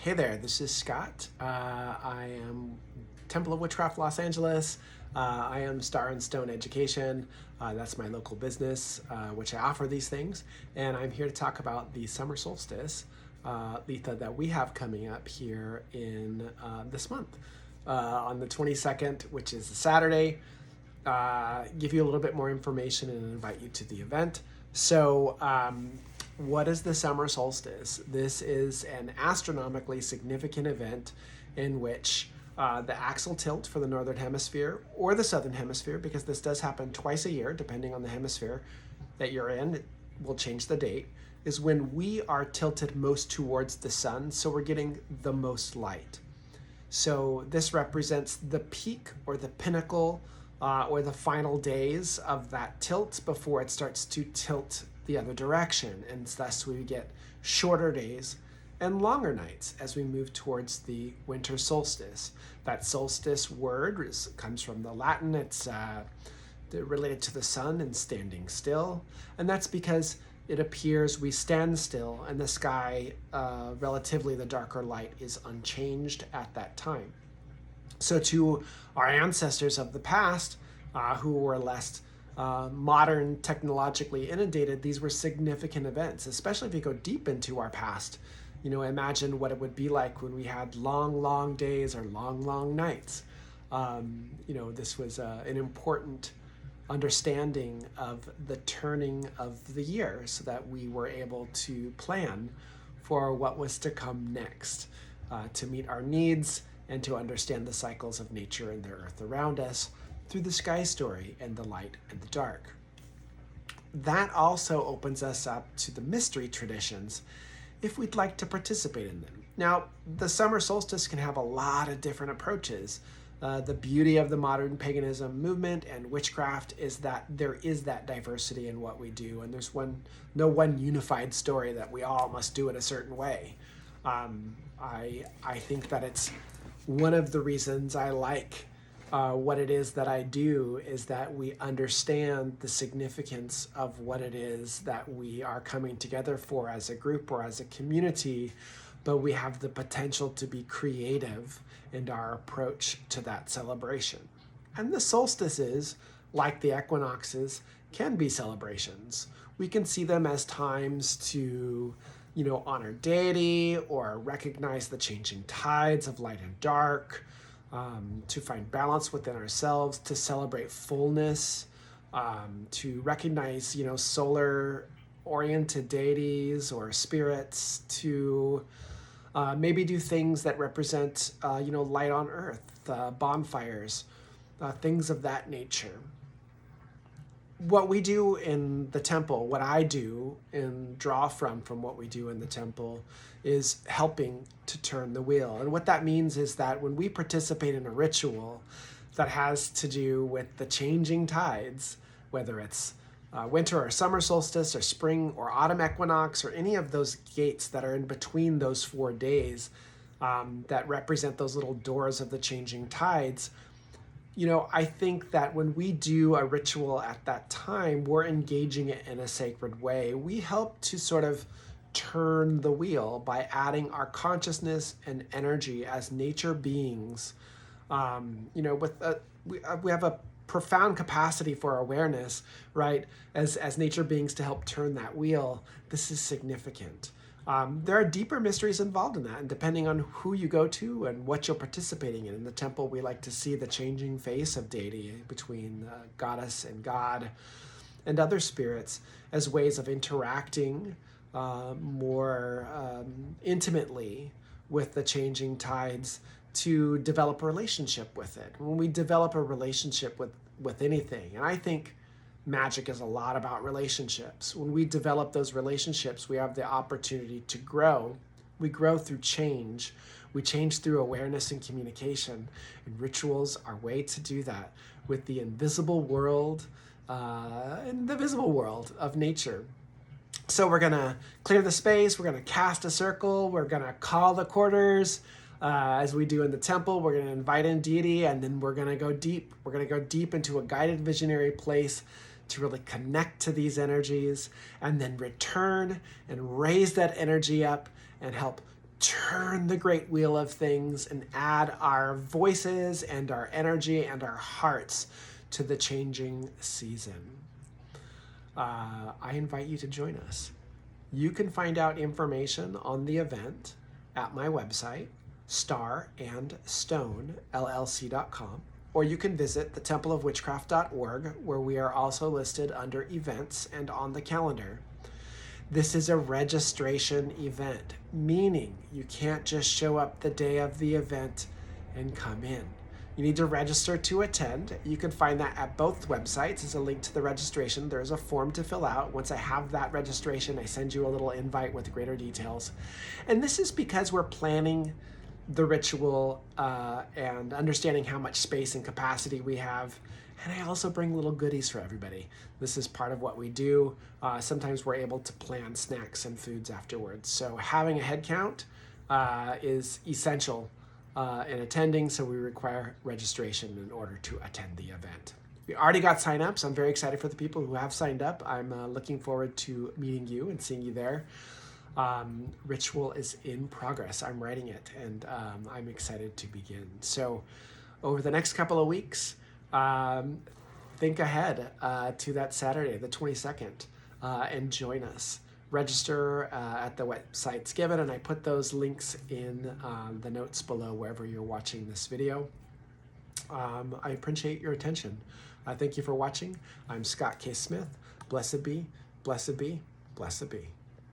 Hey there, this is Scott. I am Temple of Witchcraft, Los Angeles. I am Star and Stone Education. That's my local business, which I offer these things. And I'm here to talk about the Summer Solstice, Litha, that we have coming up here in this month. On the 22nd, which is a Saturday, give you a little bit more information and invite you to the event. So, what is the summer solstice? This is an astronomically significant event in which the axial tilt for the Northern Hemisphere or the Southern Hemisphere, because this does happen twice a year, depending on the hemisphere that you're in, it will change the date, is when we are tilted most towards the sun, so we're getting the most light. So this represents the peak or the pinnacle or the final days of that tilt before it starts to tilt the other direction, and thus we get shorter days and longer nights as we move towards the winter solstice. That solstice word comes from the Latin. It's related to the sun and standing still, and that's because it appears we stand still and the sky, relatively the darker light, is unchanged at that time. So to our ancestors of the past, who were less modern, technologically inundated, these were significant events, especially if you go deep into our past. You know, imagine what it would be like when we had long, long days or long, long nights. This was an important understanding of the turning of the year so that we were able to plan for what was to come next, to meet our needs and to understand the cycles of nature and the earth around us through the sky story and the light and the dark. That also opens us up to the mystery traditions if we'd like to participate in them. Now, the summer solstice can have a lot of different approaches. The beauty of the modern paganism movement and witchcraft is that there is that diversity in what we do, and there's no one unified story that we all must do it a certain way. I think that it's one of the reasons I like what it is that I do, is that we understand the significance of what it is that we are coming together for as a group or as a community, but we have the potential to be creative in our approach to that celebration. And the solstices, like the equinoxes, can be celebrations. We can see them as times to, honor deity or recognize the changing tides of light and dark, to find balance within ourselves, to celebrate fullness, to recognize, solar-oriented deities or spirits, to maybe do things that represent, light on earth, bonfires, things of that nature. What we do in the temple, what I do and draw from what we do in the temple, is helping to turn the wheel. And what that means is that when we participate in a ritual that has to do with the changing tides, whether it's winter or summer solstice or spring or autumn equinox or any of those gates that are in between those 4 days, that represent those little doors of the changing tides, I think that when we do a ritual at that time, we're engaging it in a sacred way. We help to sort of turn the wheel by adding our consciousness and energy as nature beings. We have a profound capacity for awareness, right? As nature beings, to help turn that wheel. This is significant. There are deeper mysteries involved in that, and depending on who you go to and what you're participating in the temple, we like to see the changing face of deity between goddess and god and other spirits as ways of interacting more intimately with the changing tides, to develop a relationship with it. When we develop a relationship with anything, and I think magic is a lot about relationships. When we develop those relationships, we have the opportunity to grow. We grow through change. We change through awareness and communication. And rituals are a way to do that with the invisible world and the visible world of nature. So we're going to clear the space. We're going to cast a circle. We're going to call the quarters. As we do in the temple, we're going to invite in deity, and then we're going to go deep. We're going to go deep into a guided visionary place to really connect to these energies, and then return and raise that energy up and help turn the great wheel of things and add our voices and our energy and our hearts to the changing season. I invite you to join us. You can find out information on the event at my website, starandstone.llc.com, or you can visit thetempleofwitchcraft.org, where we are also listed under events and on the calendar. This is a registration event, meaning you can't just show up the day of the event and come in. You need to register to attend. You can find that at both websites. There's a link to the registration. There's a form to fill out. Once I have that registration, I send you a little invite with greater details. And this is because we're planning the ritual and understanding how much space and capacity we have. And I also bring little goodies for everybody. This is part of what we do. Sometimes we're able to plan snacks and foods afterwards. So having a head count is essential in attending, so we require registration in order to attend the event. We already got signups. I'm very excited for the people who have signed up. I'm looking forward to meeting you and seeing you there. Ritual is in progress. I'm writing it, and I'm excited to begin. So over the next couple of weeks, think ahead to that Saturday, the 22nd, and join us. Register at the websites given, and I put those links in the notes below wherever you're watching this video. I appreciate your attention. Thank you for watching. I'm Scott K. Smith. Blessed be, blessed be, blessed be.